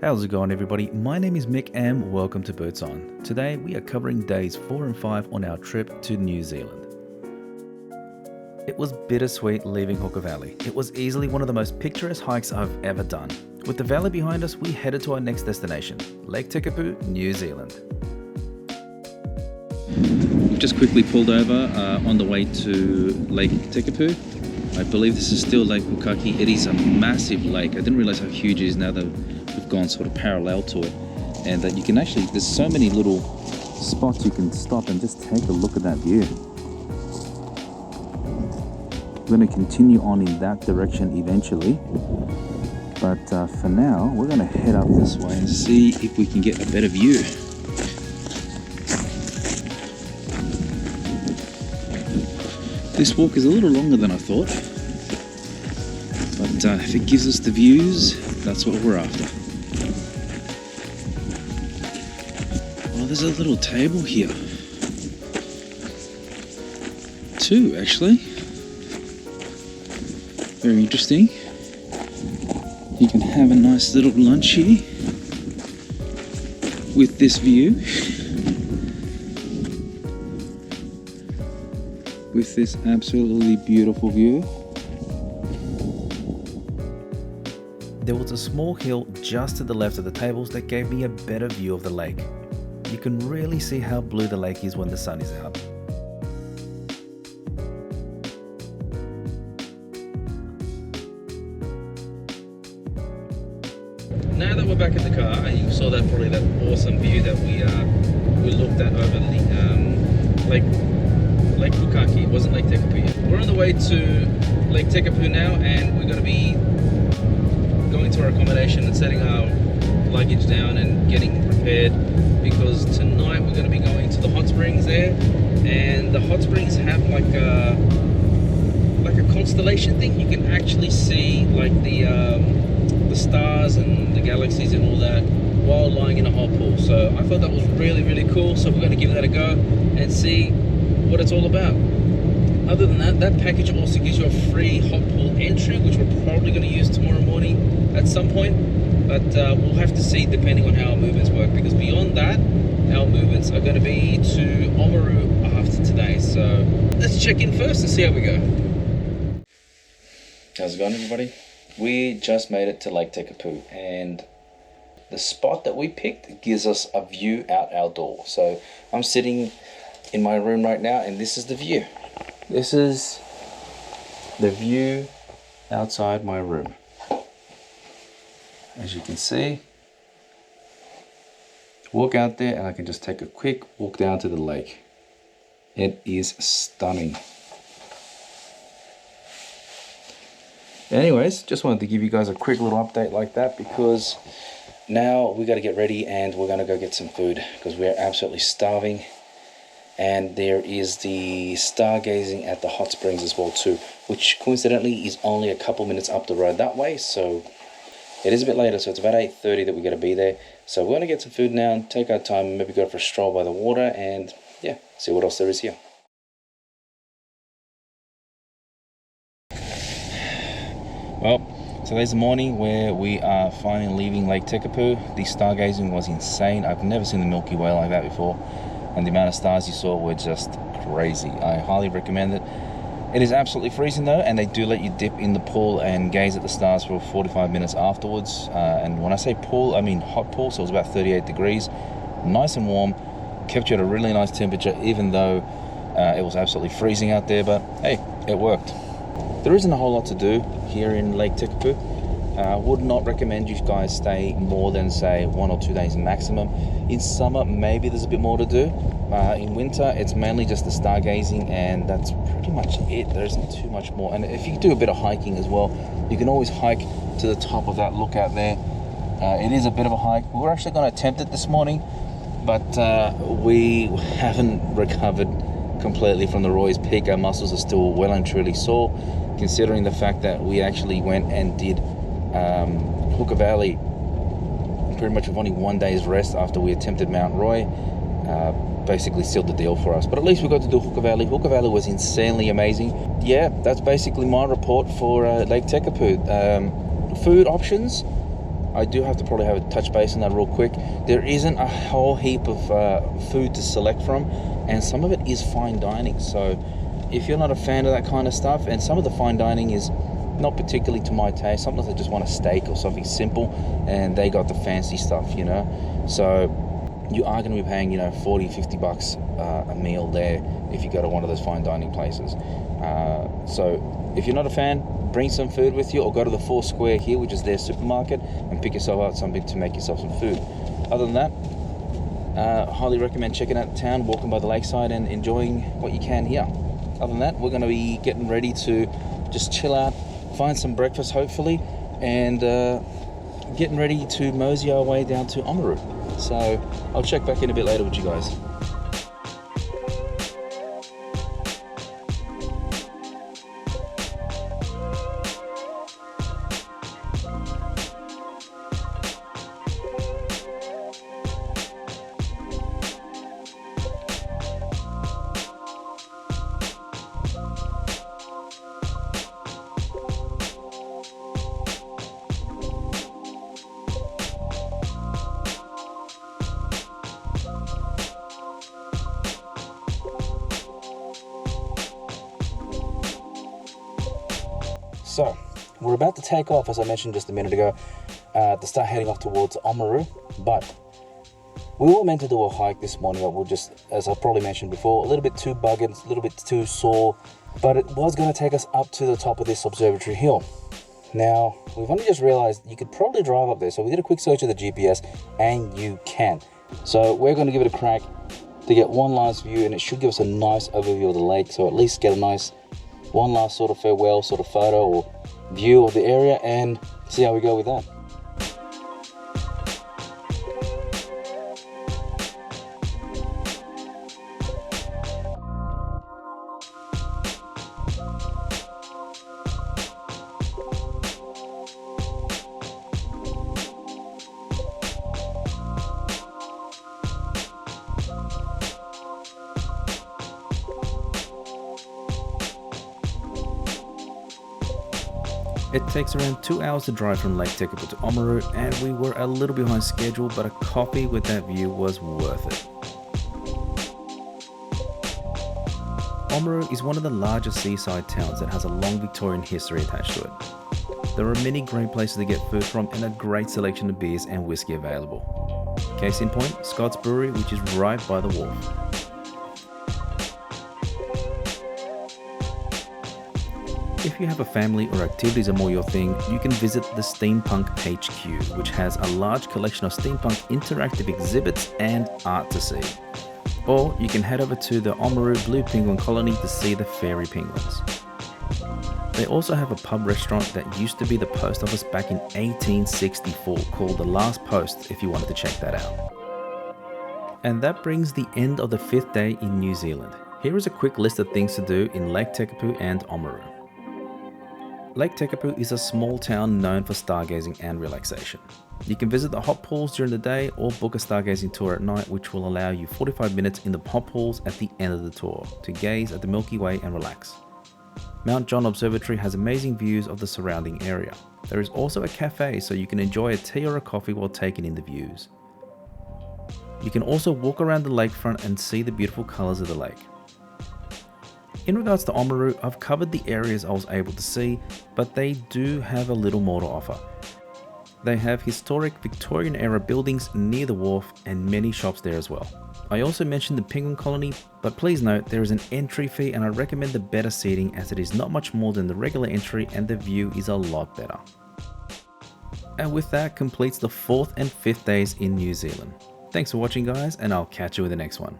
How's it going, everybody? My name is Mick and welcome to Birds On. Today we are covering days 4 and 5 on our trip to New Zealand. It was bittersweet leaving Hooker Valley. It was easily one of the most picturesque hikes I've ever done. With the valley behind us, we headed to our next destination, Lake Tekapu, New Zealand. We've just quickly pulled over on the way to Lake Tekapu. I believe this is still Lake Pukaki. It is a massive lake. I didn't realize how huge it is now that we've gone sort of parallel to it. And that you can actually, there's so many little spots you can stop and just take a look at that view. We're going to continue on in that direction eventually. But for now, we're going to head up this way and see if we can get a better view. This walk is a little longer than I thought, but if it gives us the views, that's what we're after. Oh, there's a little table here. Two, actually. Very interesting. You can have a nice little lunch here with this view. With this absolutely beautiful view. There was a small hill just to the left of the tables that gave me a better view of the lake. You can really see how blue the lake is when the sun is out. Now that we're back in the car, and you saw that awesome view that we looked at over the Lake Pukaki. It wasn't Lake Tekapu yet. We're on the way to Lake Tekapu now, and we're going to be going to our accommodation and setting our luggage down and getting prepared, because tonight we're going to be going to the hot springs there, and the hot springs have like a constellation thing. You can actually see like the stars and the galaxies and all that while lying in a hot pool. So I thought that was really, really cool. So we're going to give that a go and see what it's all about. Other than that, that package also gives you a free hot pool entry, which we're probably going to use tomorrow morning at some point, but we'll have to see depending on how our movements work, because beyond that our movements are going to be to Oamaru after today. So let's check in first and see how we go. How's it going, everybody? We just made it to Lake Tekapu, and the spot that we picked gives us a view out our door. So I'm sitting in my room right now, and this is the view. This is the view outside my room. As you can see, walk out there and I can just take a quick walk down to the lake. It is stunning. Anyways, just wanted to give you guys a quick little update like that, because now we got to get ready and we're going to go get some food, because we're absolutely starving. And there is the stargazing at the hot springs as well too, which coincidentally is only a couple minutes up the road that way. So it is a bit later, so it's about 8:30 that we got to be there. So we're going to get some food now and take our time, maybe go for a stroll by the water, and yeah, see what else there is here. Well, today's the morning where we are finally leaving Lake Tekapu. The stargazing was insane. I've never seen the Milky Way like that before, and the amount of stars you saw were just crazy. I highly recommend it. It is absolutely freezing though, and they do let you dip in the pool and gaze at the stars for 45 minutes afterwards. And when I say pool, I mean hot pool, so it was about 38 degrees, nice and warm, kept you at a really nice temperature, even though it was absolutely freezing out there. But hey, it worked. There isn't a whole lot to do here in Lake Tekapu. I would not recommend you guys stay more than, say, 1 or 2 days maximum. In summer, maybe there's a bit more to do. In winter, it's mainly just the stargazing, and that's pretty much it. There isn't too much more. And if you do a bit of hiking as well, you can always hike to the top of that lookout there. It is a bit of a hike. We were actually going to attempt it this morning, but we haven't recovered completely from the Roy's Peak. Our muscles are still well and truly sore, considering the fact that we actually went and did Hooker Valley pretty much with only 1 day's rest after we attempted Mount Roy. Basically sealed the deal for us, but at least we got to do Hooker Valley. Hooker Valley was insanely amazing. Yeah, that's basically my report for Lake Tekapu. Food options, I do have to probably have a touch base on that real quick. There isn't a whole heap of food to select from, and some of it is fine dining. So if you're not a fan of that kind of stuff, and some of the fine dining is not particularly to my taste, sometimes I just want a steak or something simple, and they got the fancy stuff, you know. So you are going to be paying, you know, 40, 50 bucks a meal there if you go to one of those fine dining places. So if you're not a fan, bring some food with you, or go to the Four Square here, which is their supermarket, and pick yourself out something to make yourself some food. Other than that, highly recommend checking out the town, walking by the lakeside and enjoying what you can here. Other than that, we're going to be getting ready to just chill out, find some breakfast hopefully, and getting ready to mosey our way down to Oamaru. So I'll check back in a bit later with you guys. So, we're about to take off, as I mentioned just a minute ago, to start heading off towards Oamaru, but we were meant to do a hike this morning, but we're just, as I probably mentioned before, a little bit too buggered, a little bit too sore, but it was going to take us up to the top of this observatory hill. Now, we've only just realized you could probably drive up there, so we did a quick search of the GPS, and you can. So we're going to give it a crack to get one last view, and it should give us a nice overview of the lake, so at least get a nice one last sort of farewell sort of photo or view of the area, and see how we go with that. It takes around 2 hours to drive from Lake Tekapo to Oamaru, and we were a little behind schedule, but a coffee with that view was worth it. Oamaru is one of the largest seaside towns that has a long Victorian history attached to it. There are many great places to get food from and a great selection of beers and whiskey available. Case in point, Scott's Brewery, which is right by the wharf. If you have a family or activities are more your thing, you can visit the Steampunk HQ, which has a large collection of steampunk interactive exhibits and art to see. Or you can head over to the Oamaru Blue Penguin Colony to see the fairy penguins. They also have a pub restaurant that used to be the post office back in 1864 called The Last Post if you wanted to check that out. And that brings the end of the 5th day in New Zealand. Here is a quick list of things to do in Lake Tekapo and Oamaru. Lake Tekapo is a small town known for stargazing and relaxation. You can visit the hot pools during the day or book a stargazing tour at night, which will allow you 45 minutes in the hot pools at the end of the tour to gaze at the Milky Way and relax. Mount John Observatory has amazing views of the surrounding area. There is also a cafe so you can enjoy a tea or a coffee while taking in the views. You can also walk around the lakefront and see the beautiful colours of the lake. In regards to Oamaru, I've covered the areas I was able to see, but they do have a little more to offer. They have historic Victorian era buildings near the wharf and many shops there as well. I also mentioned the penguin colony, but please note there is an entry fee and I recommend the better seating as it is not much more than the regular entry and the view is a lot better. And with that completes the 4th and 5th days in New Zealand. Thanks for watching guys, and I'll catch you with the next one.